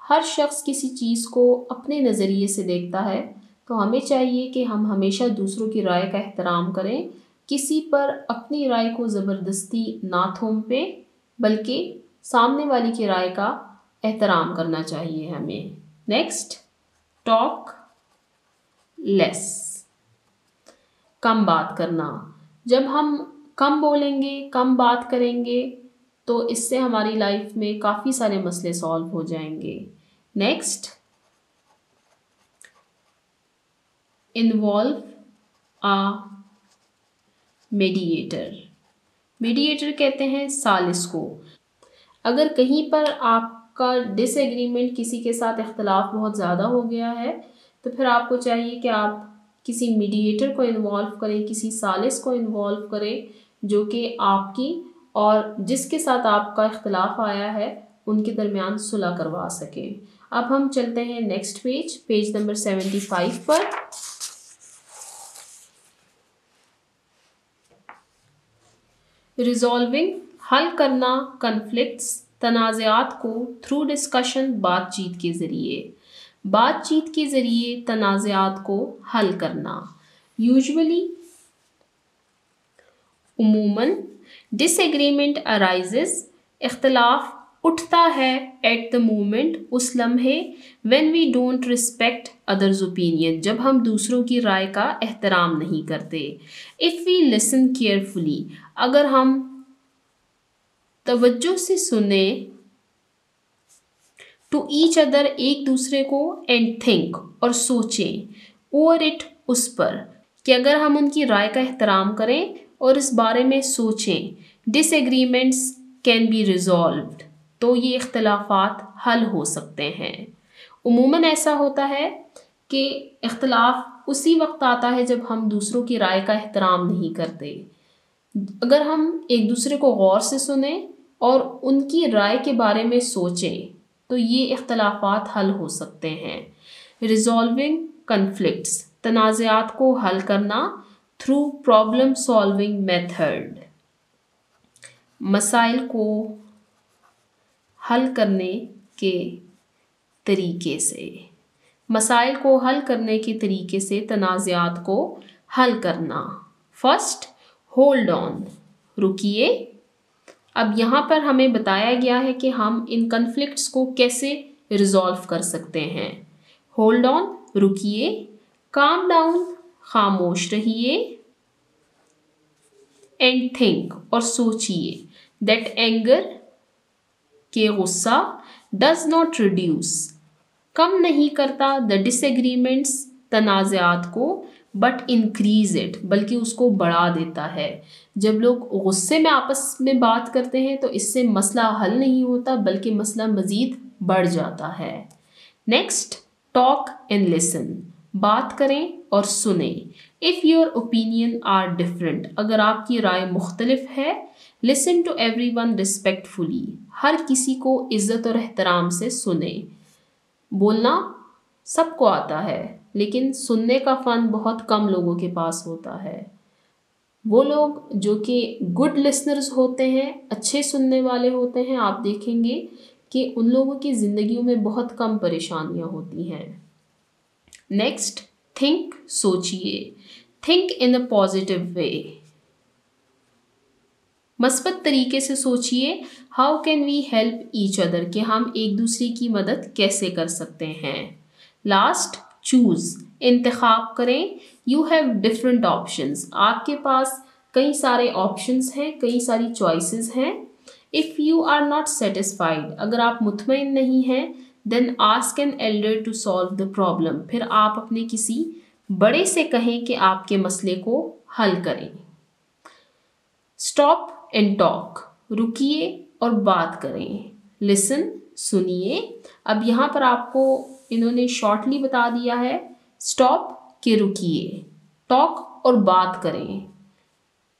हर शख्स किसी चीज़ को अपने नज़रिए से देखता है, तो हमें चाहिए कि हम हमेशा दूसरों की राय का एहतराम करें, किसी पर अपनी राय को ज़बरदस्ती ना थोपें, बल्कि सामने वाले की राय का एहतराम करना चाहिए हमें। नेक्स्ट, टॉक लेस, कम बात करना। जब हम कम बोलेंगे, कम बात करेंगे, तो इससे हमारी लाइफ में काफ़ी सारे मसले सॉल्व हो जाएंगे। नेक्स्ट, इन्वॉल्व आ मीडिएटर। मीडिएटर कहते हैं सालिस को। अगर कहीं पर आपका डिसएग्रीमेंट, किसी के साथ इख्तलाफ बहुत ज़्यादा हो गया है, तो फिर आपको चाहिए कि आप किसी मीडिएटर को इन्वॉल्व करें, किसी सालिस को इन्वॉल्व करें, जो कि आपकी और जिसके साथ आपका इख्तलाफ आया है उनके दरमियान सुलह करवा सके। अब हम चलते हैं नेक्स्ट पेज नंबर 75 पर। रिजॉल्विंग, हल करना कन्फ्लिक्ट्स, तनाज़ात को थ्रू डिस्कशन, बातचीत के ज़रिए। बातचीत के ज़रिए तनाज़ात को हल करना। यूजुअली, उमूमन, डिसएग्रीमेंट अराइजेस, इख्तलाफ उठता है एट द मोमेंट, उस लम्हे, when we don't respect others opinion, जब हम दूसरों की राय का एहतराम नहीं करते। इफ़ वी लिसन केयरफुली, अगर हम तवज्जो से सुने, टू ईच अदर, एक दूसरे को, एंड थिंक, और सोचें, ओवर इट, उस पर, कि अगर हम उनकी राय का एहतराम करें और इस बारे में सोचें, डिसएग्रीमेंट्स कैन बी रिजॉल्व्ड, तो ये इख्तलाफात हल हो सकते हैं। उमूमन ऐसा होता है कि इख्तलाफ उसी वक्त आता है जब हम दूसरों की राय का एहतराम नहीं करते। अगर हम एक दूसरे को गौर से सुने और उनकी राय के बारे में सोचें, तो ये इख्तलाफात हल हो सकते हैं। रिजॉल्विंग कन्फ्लिक्ट्स, तनाज़ात को हल करना थ्रू प्रॉब्लम सॉल्विंग मेथड, मसाइल को हल करने के तरीके से। मसाइल को हल करने के तरीके से तनाज़ात को हल करना। फर्स्ट, होल्ड ऑन, रुकिए। अब यहाँ पर हमें बताया गया है कि हम इन कन्फ्लिक्ट्स को कैसे रिजॉल्व कर सकते हैं। होल्ड ऑन, रुकिए। काम डाउन, खामोश रहिए। एंड थिंक, और सोचिए, दैट एंगर, के गुस्सा, डज नॉट रिड्यूस, कम नहीं करता, द डिसएग्रीमेंट्स, तनाज़ात को, बट इंक्रीज इट, बल्कि उसको बढ़ा देता है। जब लोग गुस्से में आपस में बात करते हैं तो इससे मसला हल नहीं होता, बल्कि मसला मज़ीद बढ़ जाता है। नेक्स्ट, टॉक एंड लिसन, बात करें और सुने। If your opinion are different, अगर आपकी राय मुख्तलिफ है, लिसन टू एवरीवन रिस्पेक्टफुली, हर किसी को इज़्ज़त और एहतराम से सुने। बोलना सबको आता है, लेकिन सुनने का फ़न बहुत कम लोगों के पास होता है। वो लोग जो कि गुड लिसनर्स होते हैं, अच्छे सुनने वाले होते हैं, आप देखेंगे कि उन लोगों की ज़िंदगियों में बहुत कम परेशानियां होती हैं। नेक्स्ट, थिंक, सोचिए। Think in a positive way, मस्बत तरीके से सोचिए। How can we help each other, कि हम एक दूसरे की मदद कैसे कर सकते हैं। लास्ट, चूज़, इंतखाब करें। यू हैव डिफरेंट ऑप्शंस, आपके पास कई सारे ऑप्शंस हैं, कई सारी चॉइसेस हैं। If you are not satisfied, अगर आप मुतमईन नहीं हैं, then ask an elder to solve the problem, फिर आप अपने किसी बड़े से कहें कि आपके मसले को हल करें। स्टॉप एंड टॉक, रुकिए और बात करें। लिसन, सुनिए। अब यहाँ पर आपको इन्होंने शॉर्टली बता दिया है, स्टॉप के रुकिए, टॉक और बात करें,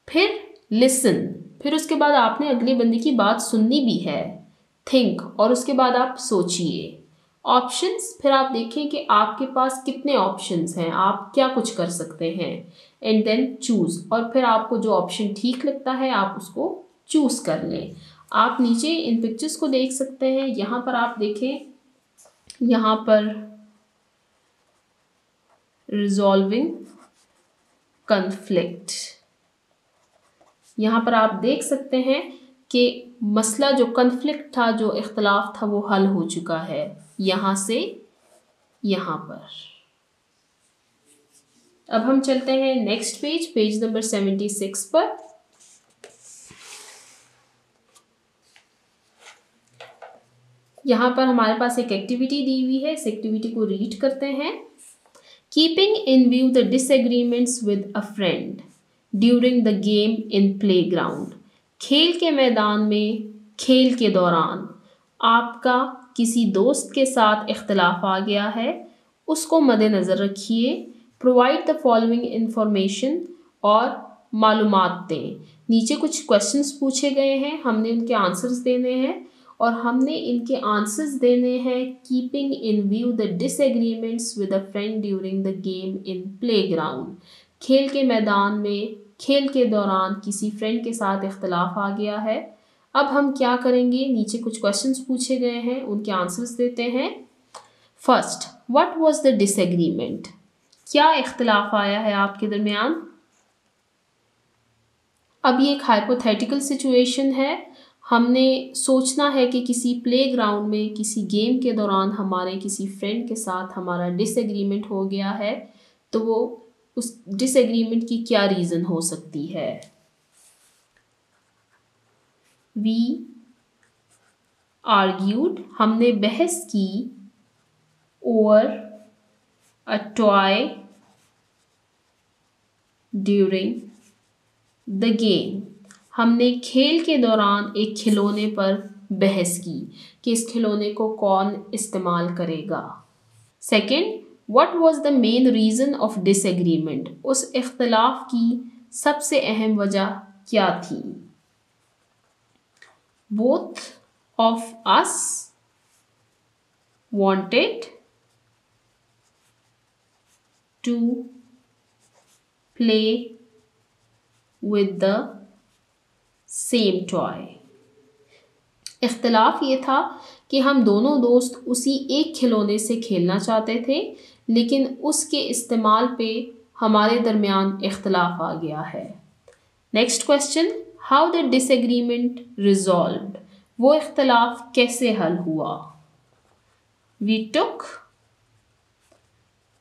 फिर लिसन, फिर उसके बाद आपने अगले बंदे की बात सुननी भी है, थिंक, और उसके बाद आप सोचिए, ऑप्शंस, फिर आप देखें कि आपके पास कितने ऑप्शंस हैं, आप क्या कुछ कर सकते हैं, एंड देन चूज़, और फिर आपको जो ऑप्शन ठीक लगता है आप उसको चूज़ कर लें। आप नीचे इन पिक्चर्स को देख सकते हैं। यहाँ पर आप देखें, यहाँ पर रिजॉल्विंग कन्फ्लिक्ट, यहाँ पर आप देख सकते हैं कि मसला जो कन्फ्लिक्ट था, जो इख्तलाफ था, वो हल हो चुका है यहाँ से यहाँ पर। अब हम चलते हैं नेक्स्ट पेज, पेज नंबर 76 पर। यहाँ पर हमारे पास एक एक्टिविटी दी हुई है, इस एक्टिविटी को रीड करते हैं। Keeping in view the disagreements with a friend during the game in playground. खेल के मैदान में खेल के दौरान आपका किसी दोस्त के साथ इख्तलाफ आ गया है, उसको मद्देनज़र रखिए। प्रोवाइड द फॉलोइंग इंफॉर्मेशन, और मालूमात दें। नीचे कुछ क्वेश्चंस पूछे गए हैं, हमने उनके आंसर्स देने हैं, और हमने इनके आंसर्स देने हैं keeping in view the disagreements with a friend during the game in playground. खेल के मैदान में खेल के दौरान किसी फ्रेंड के साथ इख्तलाफ आ गया है। अब हम क्या करेंगे, नीचे कुछ क्वेश्चंस पूछे गए हैं, उनके आंसर्स देते हैं। First, what was the disagreement? क्या इख्तलाफ आया है आपके दरमियान? अब ये एक हाइपोथेटिकल सिचुएशन है। हमने सोचना है कि किसी प्लेग्राउंड में किसी गेम के दौरान हमारे किसी फ्रेंड के साथ हमारा डिसएग्रीमेंट हो गया है, तो वो उस डिसएग्रीमेंट की क्या रीज़न हो सकती है। वी आर्ग्यूड, हमने बहस की, over a toy during the game, हमने खेल के दौरान एक खिलौने पर बहस की कि इस खिलौने को कौन इस्तेमाल करेगा। Second, what was the main reason of disagreement? उस इख्तलाफ की सबसे अहम वजह क्या थी। Both of us wanted to play with the same toy. इख्तलाफ ये था कि हम दोनों दोस्त उसी एक खिलौने से खेलना चाहते थे, लेकिन उसके इस्तेमाल पे हमारे दरमियान इख्तलाफ आ गया है। Next question, how the disagreement resolved? वो इख्तलाफ कैसे हल हुआ। We took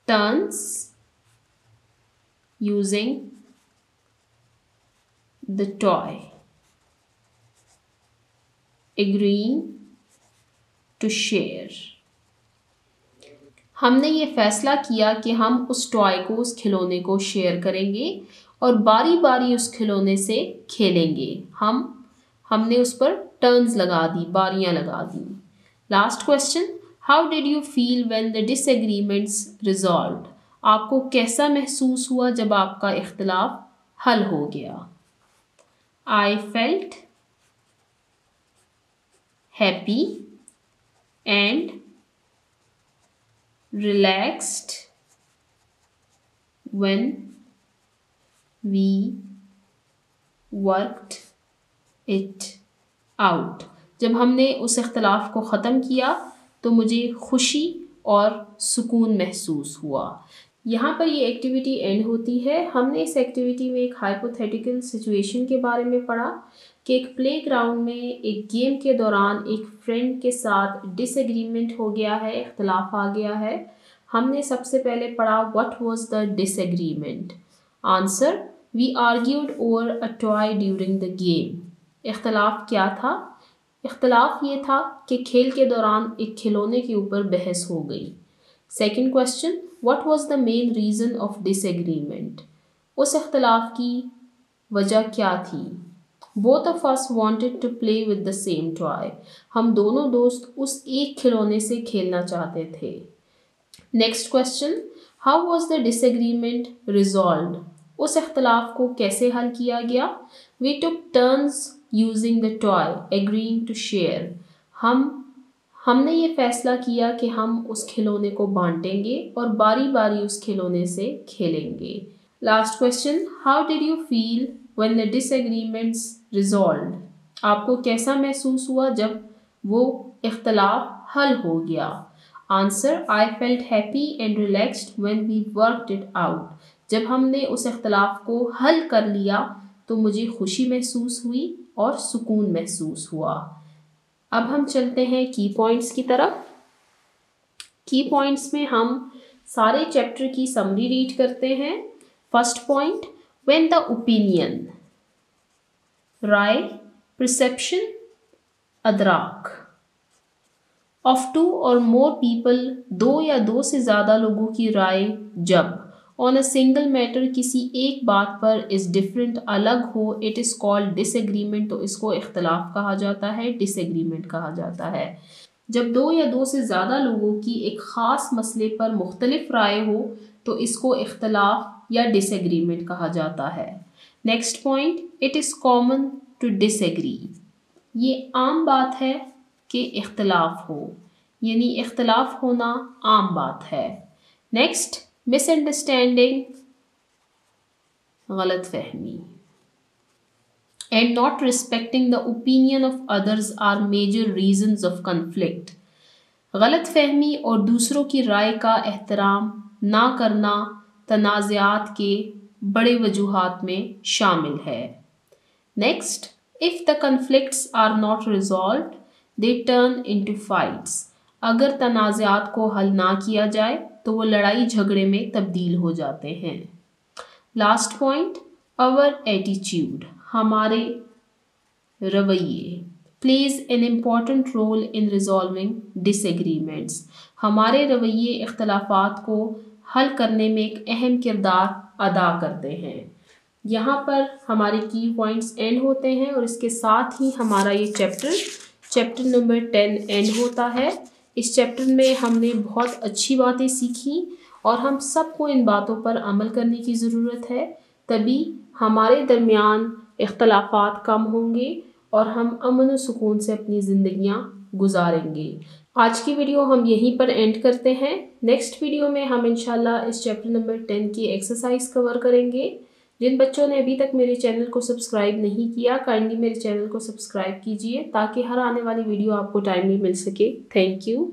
turns using the toy, agreeing to share। हमने ये फैसला किया कि हम उस टॉय को, उस खिलौने को शेयर करेंगे और बारी बारी उस खिलौने से खेलेंगे। हमने उस पर टर्न्स लगा दी, बारियां लगा दी। Last question, how did you feel when the disagreements resolved? आपको कैसा महसूस हुआ जब आपका इख्तलाफ हल हो गया। I felt happy and relaxed when we worked it out। जब हमने उस इख्तलाफ को ख़त्म किया तो मुझे खुशी और सुकून महसूस हुआ। यहाँ पर ये एक्टिविटी एंड होती है। हमने इस एक्टिविटी में एक हाइपोथेटिकल सिचुएशन के बारे में पढ़ा कि एक प्लेग्राउंड में एक गेम के दौरान एक फ्रेंड के साथ डिसएग्रीमेंट हो गया है, इख्तलाफ आ गया है। हमने सबसे पहले पढ़ा what was the disagreement. Answer, we argued over a toy during the game. इख्तलाफ क्या था? इख्तलाफ ये था कि खेल के दौरान एक खिलौने के ऊपर बहस हो गई। Second question, what was the main reason of disagreement? उस इख्तलाफ की वजह क्या थी? Both of us wanted to play with the same toy. हम दोनों दोस्त उस एक खिलौने से खेलना चाहते थे। Next question, how was the disagreement resolved? उस इख्तलाफ को कैसे हल किया गया? We took turns using the toy, agreeing to share. हमने ये फैसला किया कि हम उस खिलौने को बांटेंगे और बारी बारी उस खिलौने से खेलेंगे। Last question, how did you feel when the disagreements resolved? आपको कैसा महसूस हुआ जब वो इख्तलाफ हल हो गया? Answer, I felt happy and relaxed when we worked it out. जब हमने उस इख्तलाफ को हल कर लिया तो मुझे खुशी महसूस हुई और सुकून महसूस हुआ। अब हम चलते हैं की पॉइंट्स की तरफ। की पॉइंट्स में हम सारे चैप्टर की समरी रीड करते हैं। First point, when the opinion, राय, परसेप्शन, अदराक of two or more people, दो या दो से ज़्यादा लोगों की राय जब ऑन अ सिंगल मैटर, किसी एक बात पर, इज़ डिफरेंट, अलग हो, इट इज़ कॉल्ड डिसएग्रीमेंट, तो इसको इख्तलाफ कहा जाता है, डिसएग्रीमेंट कहा जाता है। जब दो या दो से ज़्यादा लोगों की एक ख़ास मसले पर मुख्तलिफ राय हो तो इसको इख्तलाफ या डिसएग्रीमेंट कहा जाता है। Next point, it is common to disagree, ये आम बात है कि इख्तलाफ हो, यानी इख्तलाफ होना आम बात है। नेक्स्ट, मिसअंडरस्टैंडिंग, गलत फहमी, and not respecting the opinion of others are major reasons of conflict. गलत फहमी और दूसरों की राय का एहतराम ना करना तनाज़ात के बड़े वजूहात में शामिल है। Next, if the conflicts are not resolved they turn into fights. अगर तनाज़ात को हल ना किया जाए तो वो लड़ाई झगड़े में तब्दील हो जाते हैं। लास्ट पॉइंट, आवर एटीट्यूड, हमारे रवैये, plays an important role in resolving disagreements. हमारे रवैये इख्तलाफात को हल करने में एक अहम किरदार अदा करते हैं। यहाँ पर हमारे की पॉइंट्स एंड होते हैं और इसके साथ ही हमारा ये चैप्टर नंबर 10 एंड होता है। इस चैप्टर में हमने बहुत अच्छी बातें सीखी और हम सबको इन बातों पर अमल करने की ज़रूरत है, तभी हमारे दरमियान इख्तलाफात कम होंगे और हम अमन और सुकून से अपनी ज़िंदगियाँ गुजारेंगे। आज की वीडियो हम यहीं पर एंड करते हैं। नेक्स्ट वीडियो में हम इंशाल्लाह इस चैप्टर नंबर 10 की एक्सरसाइज कवर करेंगे। जिन बच्चों ने अभी तक मेरे चैनल को सब्सक्राइब नहीं किया, काइंडली मेरे चैनल को सब्सक्राइब कीजिए ताकि हर आने वाली वीडियो आपको टाइमली मिल सके। Thank you.